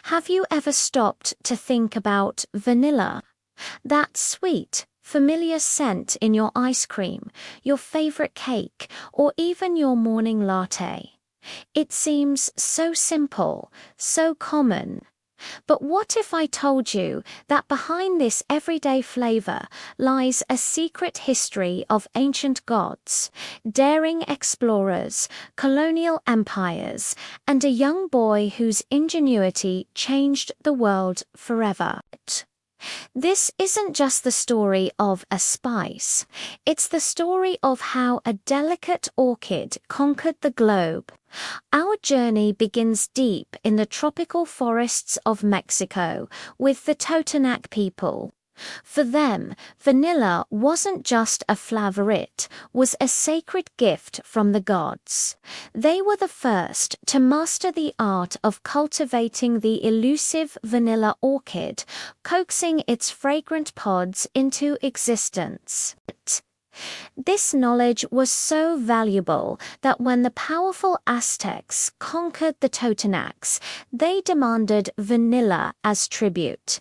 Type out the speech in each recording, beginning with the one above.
Have you ever stopped to think about vanilla? That sweet, familiar scent in your ice cream, your favorite cake, or even your morning latte. It seems so simple, so common. But what if I told you that behind this everyday flavor lies a secret history of ancient gods, daring explorers, colonial empires, and a young boy whose ingenuity changed the world forever? This isn't just the story of a spice, it's the story of how a delicate orchid conquered the globe. Our journey begins deep in the tropical forests of Mexico with the Totonac people. For them, vanilla wasn't just a flavorite, was a sacred gift from the gods. They were the first to master the art of cultivating the elusive vanilla orchid, coaxing its fragrant pods into existence. This knowledge was so valuable that when the powerful Aztecs conquered the Totonacs, they demanded vanilla as tribute.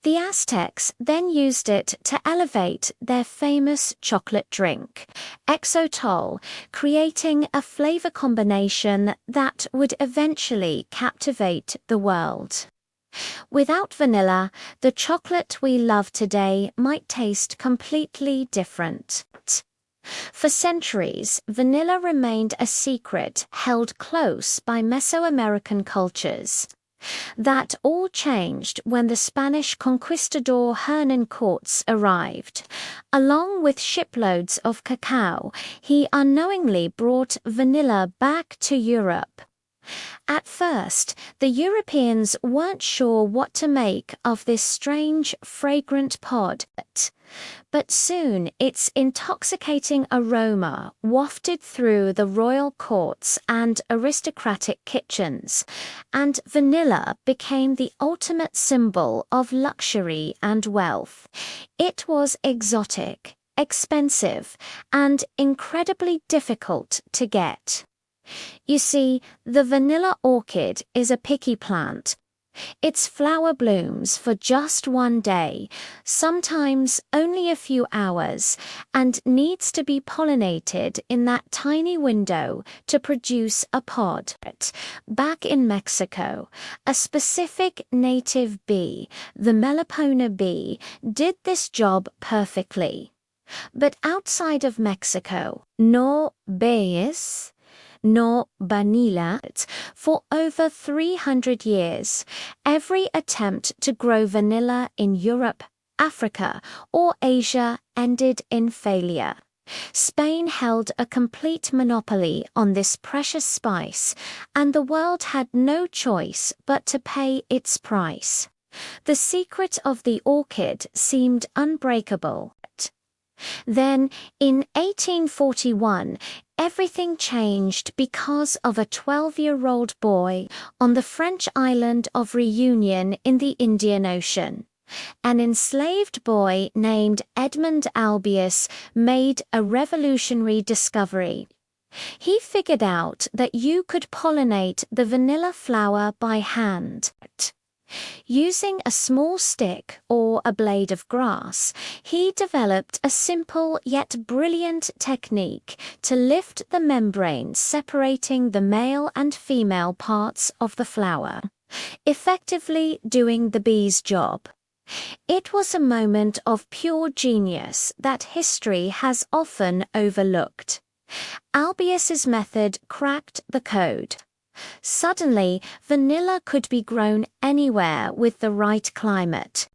The Aztecs then used it to elevate their famous chocolate drink, Exotol, creating a flavor combination that would eventually captivate the world. Without vanilla, the chocolate we love today might taste completely different. For centuries, vanilla remained a secret held close by Mesoamerican cultures. That all changed when the Spanish conquistador Hernán Cortés arrived. Along with shiploads of cacao, he unknowingly brought vanilla back to Europe. At first, the Europeans weren't sure what to make of this strange, fragrant pod. But soon its intoxicating aroma wafted through the royal courts and aristocratic kitchens, and vanilla became the ultimate symbol of luxury and wealth. It was exotic, expensive, and incredibly difficult to get. You see, the vanilla orchid is a picky plant. Its flower blooms for just one day, sometimes only a few hours, and needs to be pollinated in that tiny window to produce a pod. Back in Mexico, a specific native bee, the Melipona bee, did this job perfectly. But outside of Mexico, no bees, nor vanilla. For over 300 years, every attempt to grow vanilla in Europe, Africa, or Asia ended in failure. Spain held a complete monopoly on this precious spice, and the world had no choice but to pay its price. The secret of the orchid seemed unbreakable. Then, in 1841, everything changed because of a 12-year-old boy on the French island of Reunion in the Indian Ocean. An enslaved boy named Edmund Albius made a revolutionary discovery. He figured out that you could pollinate the vanilla flower by hand. Using a small stick or a blade of grass, he developed a simple yet brilliant technique to lift the membrane separating the male and female parts of the flower, effectively doing the bee's job. It was a moment of pure genius that history has often overlooked. Albius's method cracked the code. Suddenly, vanilla could be grown anywhere with the right climate.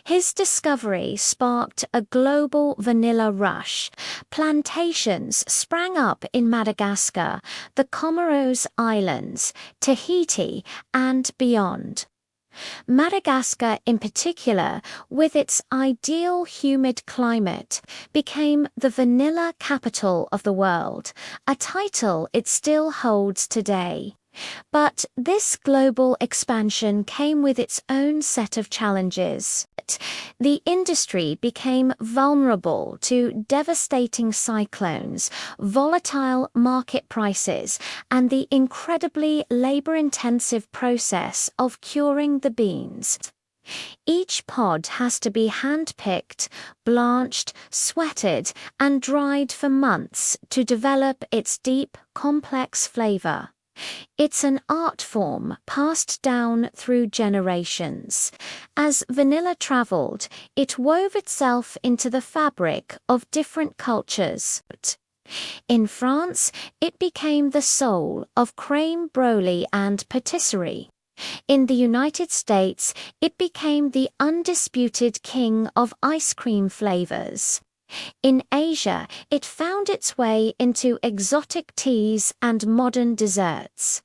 His discovery sparked a global vanilla rush. Plantations sprang up in Madagascar, the Comoros Islands, Tahiti, and beyond. Madagascar in particular, with its ideal humid climate, became the vanilla capital of the world, a title it still holds today. But this global expansion came with its own set of challenges. The industry became vulnerable to devastating cyclones, volatile market prices, and the incredibly labor-intensive process of curing the beans. Each pod has to be hand-picked, blanched, sweated, and dried for months to develop its deep, complex flavor. It's an art form passed down through generations. As vanilla traveled, it wove itself into the fabric of different cultures. In France, it became the soul of crème brûlée and patisserie. In the United States, it became the undisputed king of ice cream flavors. In Asia, it found its way into exotic teas and modern desserts.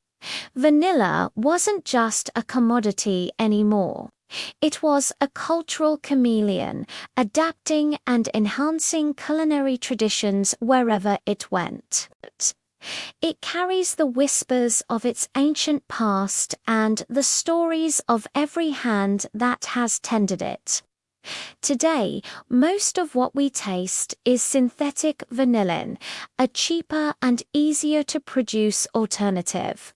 Vanilla wasn't just a commodity anymore. It was a cultural chameleon, adapting and enhancing culinary traditions wherever it went. It carries the whispers of its ancient past and the stories of every hand that has tended it. Today, most of what we taste is synthetic vanillin, a cheaper and easier to produce alternative.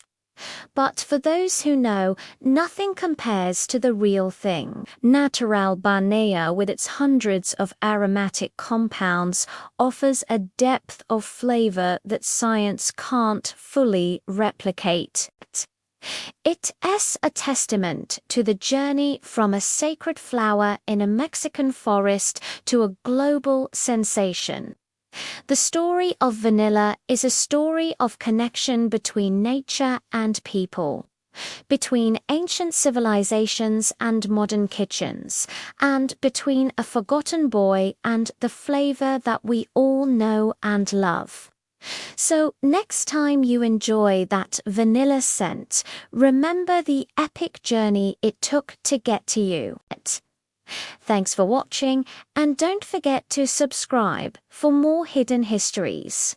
But for those who know, nothing compares to the real thing. Natural Banea, with its hundreds of aromatic compounds, offers a depth of flavor that science can't fully replicate. It's a testament to the journey from a sacred flower in a Mexican forest to a global sensation. The story of vanilla is a story of connection between nature and people, between ancient civilizations and modern kitchens, and between a forgotten boy and the flavor that we all know and love. So next time you enjoy that vanilla scent, remember the epic journey it took to get to you. Thanks for watching, and don't forget to subscribe for more hidden histories.